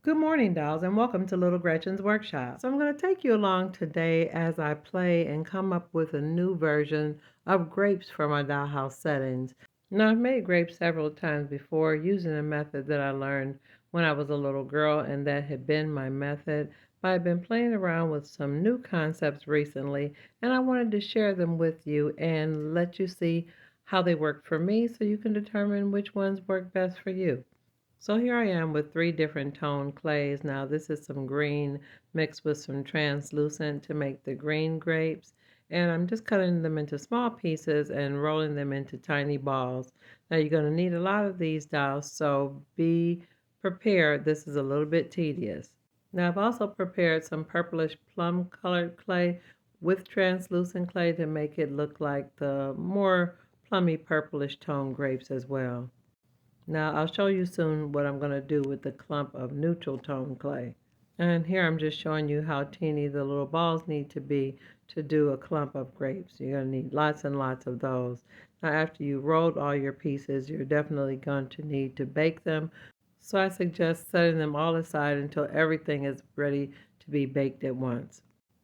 Good morning, dolls, and welcome to Little Gretchen's Workshop. So I'm going to take you along today as I play and come up with a new version of grapes for my dollhouse settings. Now, I've made grapes several times before using a method that I learned when I was a little girl, and that had been my method. But I've been playing around with some new concepts recently, and I wanted to share them with you and let you see how they work for me so you can determine which ones work best for you. So here I am with three different tone clays. Now this is some green mixed with some translucent to make the green grapes. And I'm just cutting them into small pieces and rolling them into tiny balls. Now you're going to need a lot of these dolls, so be prepared. This is a little bit tedious. Now I've also prepared some purplish plum colored clay with translucent clay to make it look like the more plummy purplish tone grapes as well. Now I'll show you soon what I'm going to do with the clump of neutral tone clay. And here I'm just showing you how teeny the little balls need to be to do a clump of grapes. You're going to need lots and lots of those. Now after you rolled all your pieces, you're definitely going to need to bake them. So I suggest setting them all aside until everything is ready to be baked at once.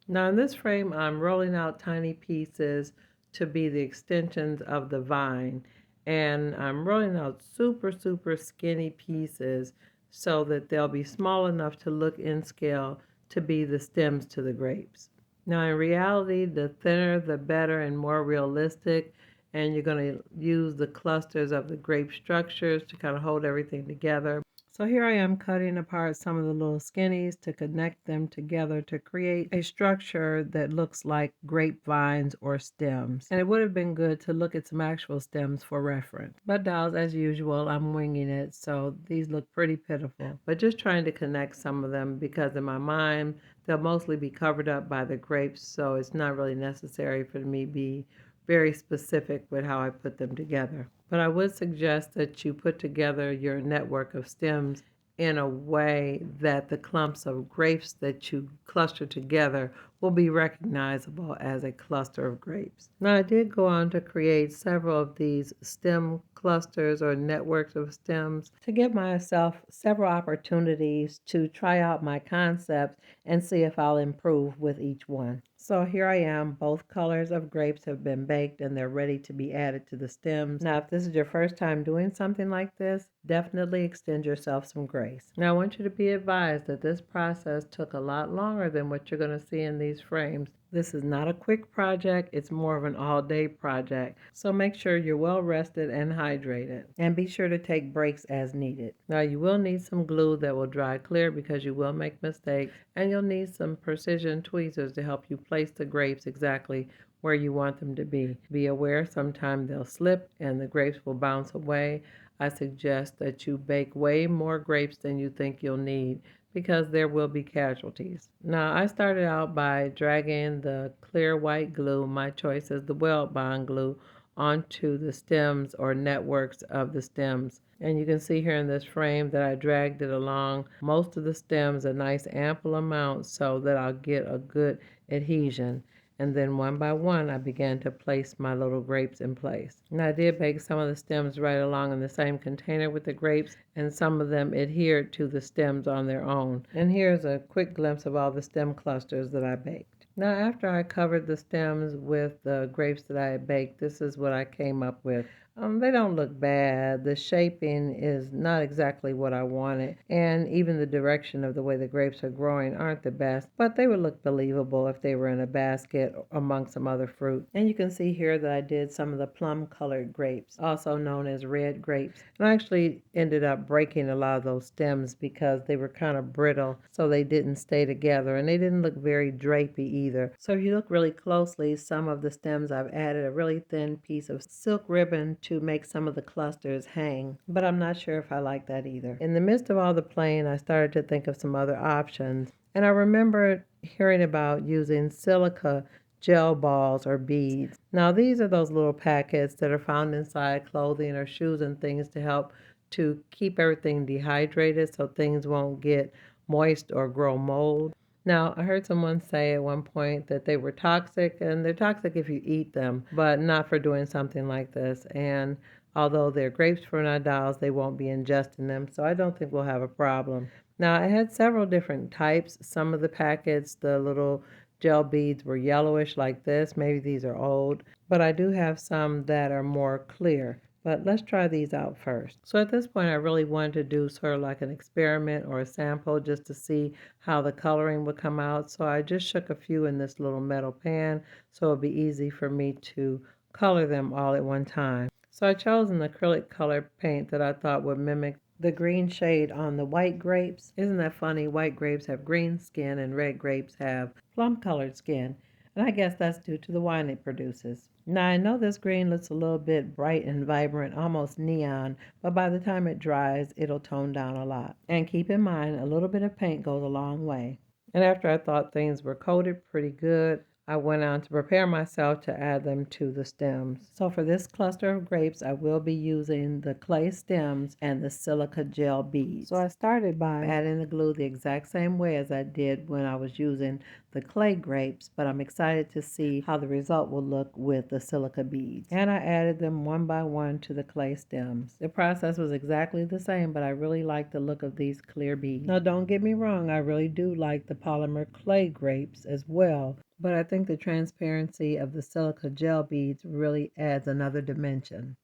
Now in this frame, I'm rolling out tiny pieces to be the extensions of the vine. And I'm rolling out super skinny pieces so that they'll be small enough to look in scale to be the stems to the grapes. Now in reality, the thinner the better and more realistic, and you're going to use the clusters of the grape structures to kind of hold everything together. So here I am cutting apart some of the little skinnies to connect them together to create a structure that looks like grapevines or stems. And it would have been good to look at some actual stems for reference. But dolls, as usual, I'm winging it, so these look pretty pitiful. But just trying to connect some of them because in my mind, they'll mostly be covered up by the grapes, so it's not really necessary for me to be very specific with how I put them together. But I would suggest that you put together your network of stems in a way that the clumps of grapes that you cluster together will be recognizable as a cluster of grapes. Now, I did go on to create several of these stem clusters or networks of stems to give myself several opportunities to try out my concepts and see if I'll improve with each one. So here I am, both colors of grapes have been baked and they're ready to be added to the stems. Now, if this is your first time doing something like this, definitely extend yourself some grace. Now, I want you to be advised that this process took a lot longer than what you're going to see in these frames. This is not a quick project, it's more of an all-day project. So make sure you're well rested and hydrated. And be sure to take breaks as needed. Now you will need some glue that will dry clear because you will make mistakes. And you'll need some precision tweezers to help you place the grapes exactly where you want them to be. Be aware sometimes they'll slip and the grapes will bounce away. I suggest that you bake way more grapes than you think you'll need because there will be casualties. Now, I started out by dragging the clear white glue, my choice is the Weld Bond glue, onto the stems or networks of the stems. And you can see here in this frame that I dragged it along most of the stems a nice ample amount so that I'll get a good adhesion. And then one by one, I began to place my little grapes in place. And I did bake some of the stems right along in the same container with the grapes, and some of them adhered to the stems on their own. And here's a quick glimpse of all the stem clusters that I baked. Now, after I covered the stems with the grapes that I had baked, this is what I came up with. They don't look bad. The shaping is not exactly what I wanted, and even the direction of the way the grapes are growing aren't the best, but they would look believable if they were in a basket among some other fruit. And you can see here that I did some of the plum-colored grapes, also known as red grapes. And I actually ended up breaking a lot of those stems because they were kind of brittle, so they didn't stay together, and they didn't look very drapey either. So if you look really closely, some of the stems I've added a really thin piece of silk ribbon to make some of the clusters hang, but I'm not sure if I like that either. In the midst of all the playing, I started to think of some other options, and I remember hearing about using silica gel balls or beads. Now these are those little packets that are found inside clothing or shoes and things to help to keep everything dehydrated so things won't get moist or grow mold. Now, I heard someone say at one point that they were toxic, and they're toxic if you eat them, but not for doing something like this. And although they're grapes for our dolls, they won't be ingesting them, so I don't think we'll have a problem. Now, I had several different types. Some of the packets, the little gel beads were yellowish like this. Maybe these are old, but I do have some that are more clear. But let's try these out first. So at this point, I really wanted to do sort of like an experiment or a sample just to see how the coloring would come out. So I just shook a few in this little metal pan so it would be easy for me to color them all at one time. So I chose an acrylic color paint that I thought would mimic the green shade on the white grapes. Isn't that funny? White grapes have green skin and red grapes have plum colored skin. And I guess that's due to the wine it produces. Now I know this green looks a little bit bright and vibrant, almost neon, but by the time it dries, it'll tone down a lot. And keep in mind, a little bit of paint goes a long way. And after I thought things were coated pretty good, I went on to prepare myself to add them to the stems. So for this cluster of grapes, I will be using the clay stems and the silica gel beads. So I started by adding the glue the exact same way as I did when I was using the clay grapes, but I'm excited to see how the result will look with the silica beads. And I added them one by one to the clay stems. The process was exactly the same, but I really like the look of these clear beads. Now don't get me wrong, I really do like the polymer clay grapes as well, but I think the transparency of the silica gel beads really adds another dimension.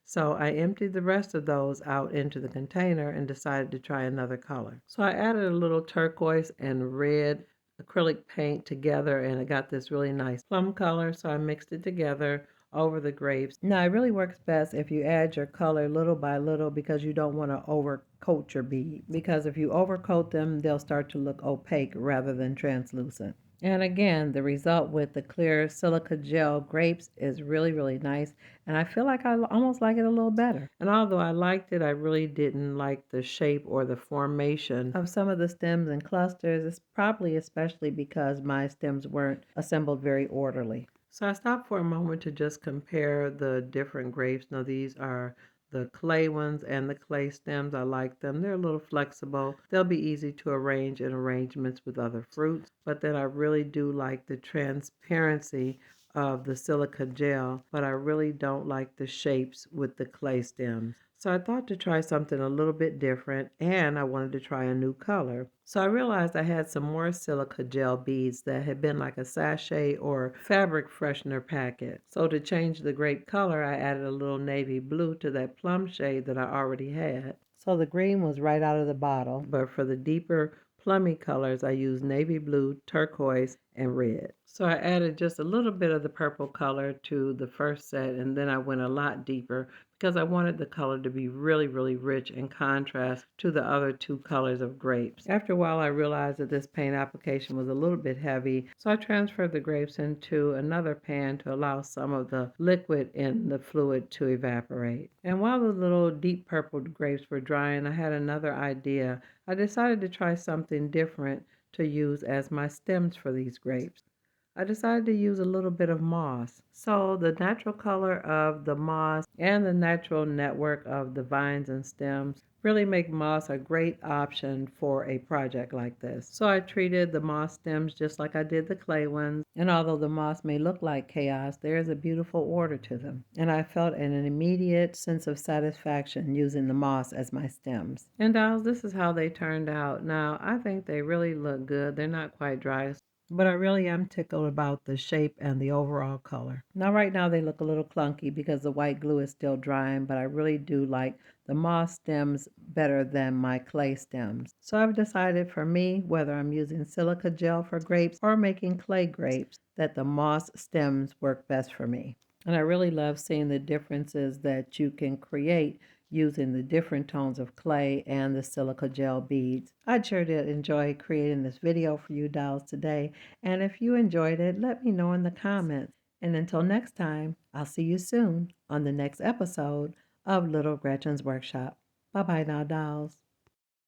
So I emptied the rest of those out into the container and decided to try another color. So I added a little turquoise and red acrylic paint together, and I got this really nice plum color, so I mixed it together over the grapes. Now it really works best if you add your color little by little because you don't want to overcoat your beads, because if you overcoat them, they'll start to look opaque rather than translucent. And again, the result with the clear silica gel grapes is really, really nice. And I feel like I almost like it a little better. And although I liked it, I really didn't like the shape or the formation of some of the stems and clusters. It's probably especially because my stems weren't assembled very orderly. So I stopped for a moment to just compare the different grapes. Now these are the clay ones and the clay stems. I like them. They're a little flexible. They'll be easy to arrange in arrangements with other fruits. But then I really do like the transparency of the silica gel, but I really don't like the shapes with the clay stems. So I thought to try something a little bit different, and I wanted to try a new color. So I realized I had some more silica gel beads that had been like a sachet or fabric freshener packet. So to change the grape color, I added a little navy blue to that plum shade that I already had. So the green was right out of the bottle, but for the deeper plummy colors, I used navy blue, turquoise, and red. So I added just a little bit of the purple color to the first set, and then I went a lot deeper because I wanted the color to be really, really rich in contrast to the other two colors of grapes. After a while, I realized that this paint application was a little bit heavy, so I transferred the grapes into another pan to allow some of the liquid in the fluid to evaporate. And while the little deep purple grapes were drying, I had another idea. I decided to try something different to use as my stems for these grapes. I decided to use a little bit of moss. So the natural color of the moss and the natural network of the vines and stems really make moss a great option for a project like this. So I treated the moss stems just like I did the clay ones. And although the moss may look like chaos, there is a beautiful order to them. And I felt an immediate sense of satisfaction using the moss as my stems. And dolls, this is how they turned out. Now, I think they really look good. They're not quite dry, but I really am tickled about the shape and the overall color. Now right now they look a little clunky because the white glue is still drying, but I really do like the moss stems better than my clay stems. So I've decided for me, whether I'm using silica gel for grapes or making clay grapes, that the moss stems work best for me. And I really love seeing the differences that you can create using the different tones of clay and the silica gel beads. I sure did enjoy creating this video for you dolls today, and if you enjoyed it, let me know in the comments. And until next time, I'll see you soon on the next episode of Little Gretchen's Workshop. Bye-bye now, dolls.